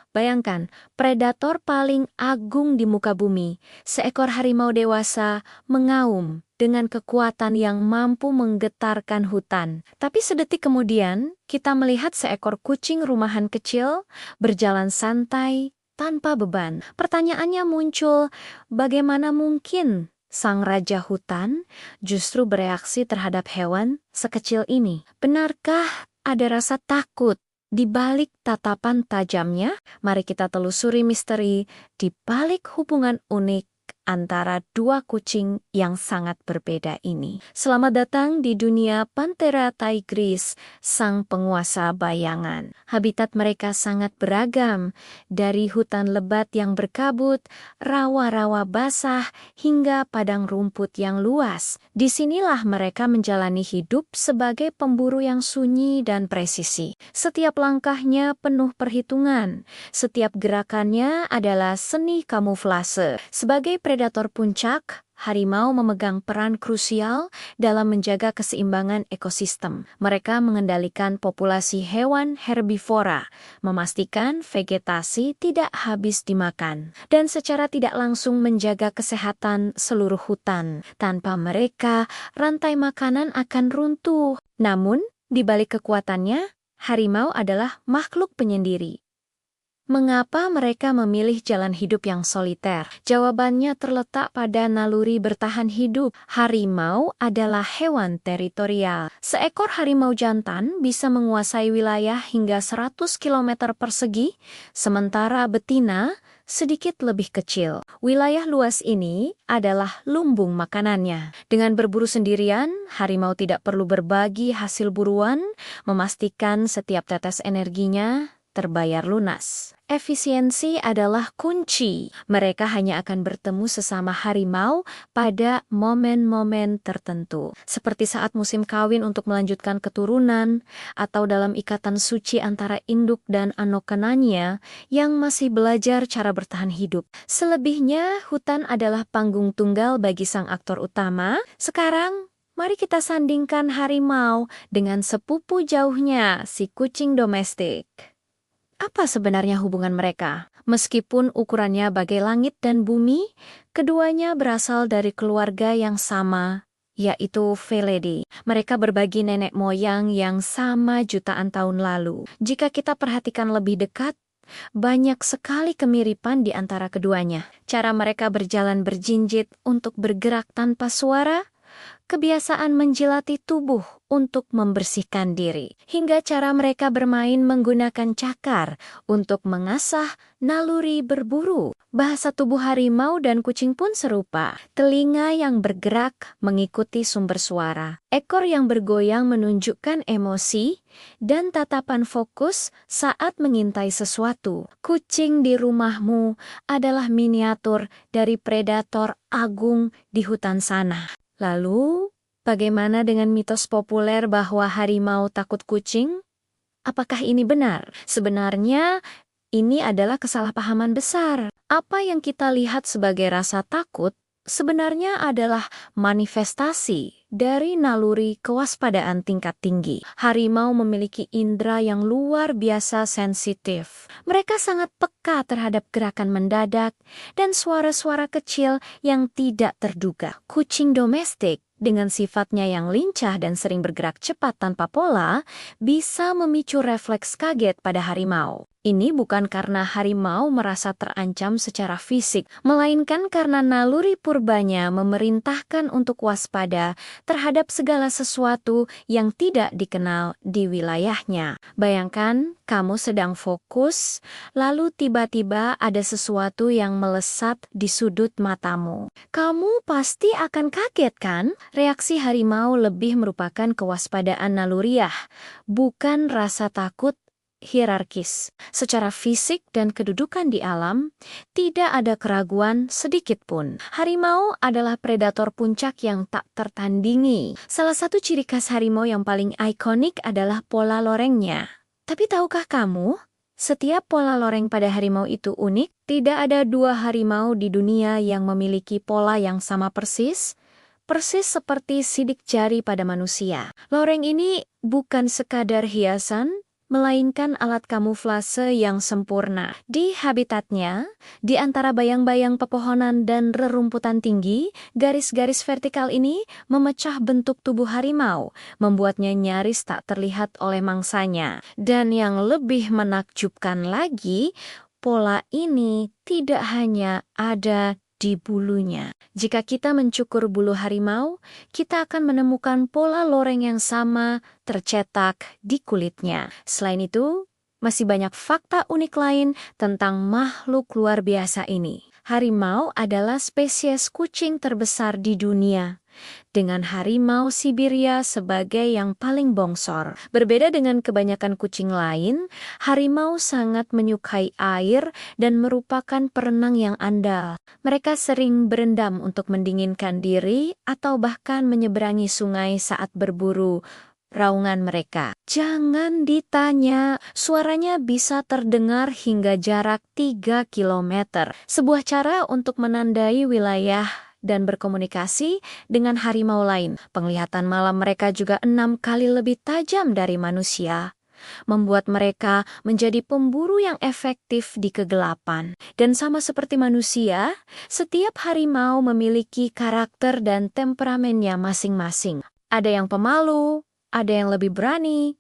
Bayangkan, predator paling agung di muka bumi, seekor harimau dewasa mengaum dengan kekuatan yang mampu menggetarkan hutan. Tapi sedetik kemudian, kita melihat seekor kucing rumahan kecil berjalan santai tanpa beban. Pertanyaannya muncul, bagaimana mungkin sang raja hutan justru bereaksi terhadap hewan sekecil ini? Benarkah ada rasa takut di balik tatapan tajamnya? Mari kita telusuri misteri di balik hubungan unik antara dua kucing yang sangat berbeda ini. Selamat datang di dunia Panthera tigris, sang penguasa bayangan. Habitat mereka sangat beragam, dari hutan lebat yang berkabut, rawa-rawa basah, hingga padang rumput yang luas. Disinilah mereka menjalani hidup sebagai pemburu yang sunyi dan presisi. Setiap langkahnya penuh perhitungan. Setiap gerakannya adalah seni kamuflase. Sebagai predator puncak, harimau memegang peran krusial dalam menjaga keseimbangan ekosistem. Mereka mengendalikan populasi hewan herbivora, memastikan vegetasi tidak habis dimakan, dan secara tidak langsung menjaga kesehatan seluruh hutan. Tanpa mereka, rantai makanan akan runtuh. Namun, di balik kekuatannya, harimau adalah makhluk penyendiri. Mengapa mereka memilih jalan hidup yang soliter? Jawabannya terletak pada naluri bertahan hidup. Harimau adalah hewan teritorial. Seekor harimau jantan bisa menguasai wilayah hingga 100 km persegi, sementara betina sedikit lebih kecil. Wilayah luas ini adalah lumbung makanannya. Dengan berburu sendirian, harimau tidak perlu berbagi hasil buruan, memastikan setiap tetes energinya terbayar lunas. Efisiensi adalah kunci. Mereka hanya akan bertemu sesama harimau pada momen-momen tertentu, seperti saat musim kawin untuk melanjutkan keturunan, atau dalam ikatan suci antara induk dan anokenanya yang masih belajar cara bertahan hidup. Selebihnya, hutan adalah panggung tunggal bagi sang aktor utama. Sekarang, mari kita sandingkan harimau dengan sepupu jauhnya, si kucing domestik. Apa sebenarnya hubungan mereka? Meskipun ukurannya bagai langit dan bumi, keduanya berasal dari keluarga yang sama, yaitu Felidae. Mereka berbagi nenek moyang yang sama jutaan tahun lalu. Jika kita perhatikan lebih dekat, banyak sekali kemiripan di antara keduanya. Cara mereka berjalan berjinjit untuk bergerak tanpa suara, kebiasaan menjilati tubuh untuk membersihkan diri, hingga cara mereka bermain menggunakan cakar untuk mengasah naluri berburu. Bahasa tubuh harimau dan kucing pun serupa. Telinga yang bergerak mengikuti sumber suara, ekor yang bergoyang menunjukkan emosi, dan tatapan fokus saat mengintai sesuatu. Kucing di rumahmu adalah miniatur dari predator agung di hutan sana. Lalu, bagaimana dengan mitos populer bahwa harimau takut kucing? Apakah ini benar? Sebenarnya, ini adalah kesalahpahaman besar. Apa yang kita lihat sebagai rasa takut sebenarnya adalah manifestasi dari naluri kewaspadaan tingkat tinggi. Harimau memiliki indera yang luar biasa sensitif. Mereka sangat peka terhadap gerakan mendadak dan suara-suara kecil yang tidak terduga. Kucing domestik dengan sifatnya yang lincah dan sering bergerak cepat tanpa pola, bisa memicu refleks kaget pada harimau. Ini bukan karena harimau merasa terancam secara fisik, melainkan karena naluri purbanya memerintahkan untuk waspada terhadap segala sesuatu yang tidak dikenal di wilayahnya. Bayangkan, kamu sedang fokus, lalu tiba-tiba ada sesuatu yang melesat di sudut matamu. Kamu pasti akan kaget, kan? Reaksi harimau lebih merupakan kewaspadaan naluriah, bukan rasa takut hierarkis. Secara fisik dan kedudukan di alam, tidak ada keraguan sedikit pun. Harimau adalah predator puncak yang tak tertandingi. Salah satu ciri khas harimau yang paling ikonik adalah pola lorengnya. Tapi tahukah kamu, setiap pola loreng pada harimau itu unik? Tidak ada dua harimau di dunia yang memiliki pola yang sama persis seperti sidik jari pada manusia. Loreng ini bukan sekadar hiasan, melainkan alat kamuflase yang sempurna. Di habitatnya, di antara bayang-bayang pepohonan dan rerumputan tinggi, garis-garis vertikal ini memecah bentuk tubuh harimau, membuatnya nyaris tak terlihat oleh mangsanya. Dan yang lebih menakjubkan lagi, pola ini tidak hanya ada di bulunya. Jika kita mencukur bulu harimau, kita akan menemukan pola loreng yang sama tercetak di kulitnya. Selain itu, masih banyak fakta unik lain tentang makhluk luar biasa ini. Harimau adalah spesies kucing terbesar di dunia, dengan harimau Siberia sebagai yang paling bongsor. Berbeda dengan kebanyakan kucing lain, harimau sangat menyukai air dan merupakan perenang yang andal. Mereka sering berendam untuk mendinginkan diri atau bahkan menyeberangi sungai saat berburu raungan mereka. Jangan ditanya, suaranya bisa terdengar hingga jarak 3 kilometer. Sebuah cara untuk menandai wilayah dan berkomunikasi dengan harimau lain. Penglihatan malam mereka juga 6 kali lebih tajam dari manusia, membuat mereka menjadi pemburu yang efektif di kegelapan. Dan sama seperti manusia, setiap harimau memiliki karakter dan temperamennya masing-masing. Ada yang pemalu, ada yang lebih berani,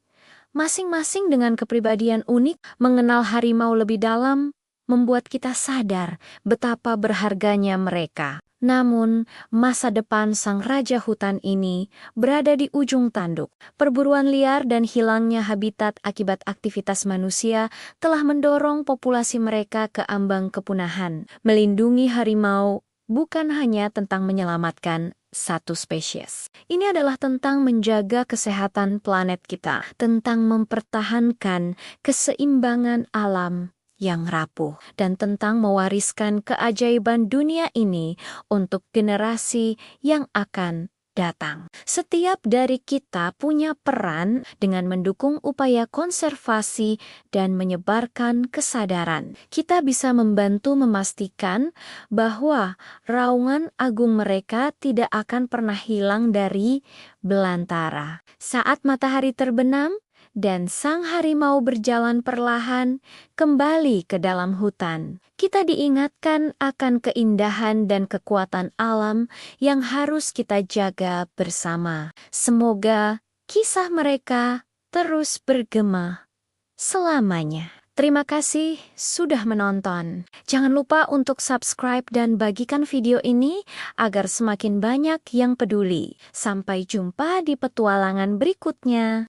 masing-masing dengan kepribadian unik. Mengenal harimau lebih dalam membuat kita sadar betapa berharganya mereka. Namun, masa depan sang raja hutan ini berada di ujung tanduk. Perburuan liar dan hilangnya habitat akibat aktivitas manusia telah mendorong populasi mereka ke ambang kepunahan. Melindungi harimau bukan hanya tentang menyelamatkan satu spesies. Ini adalah tentang menjaga kesehatan planet kita, tentang mempertahankan keseimbangan alam yang rapuh, dan tentang mewariskan keajaiban dunia ini untuk generasi yang akan datang. Setiap dari kita punya peran dengan mendukung upaya konservasi dan menyebarkan kesadaran. Kita bisa membantu memastikan bahwa raungan agung mereka tidak akan pernah hilang dari belantara. Saat matahari terbenam dan sang harimau berjalan perlahan kembali ke dalam hutan, kita diingatkan akan keindahan dan kekuatan alam yang harus kita jaga bersama. Semoga kisah mereka terus bergema selamanya. Terima kasih sudah menonton. Jangan lupa untuk subscribe dan bagikan video ini agar semakin banyak yang peduli. Sampai jumpa di petualangan berikutnya.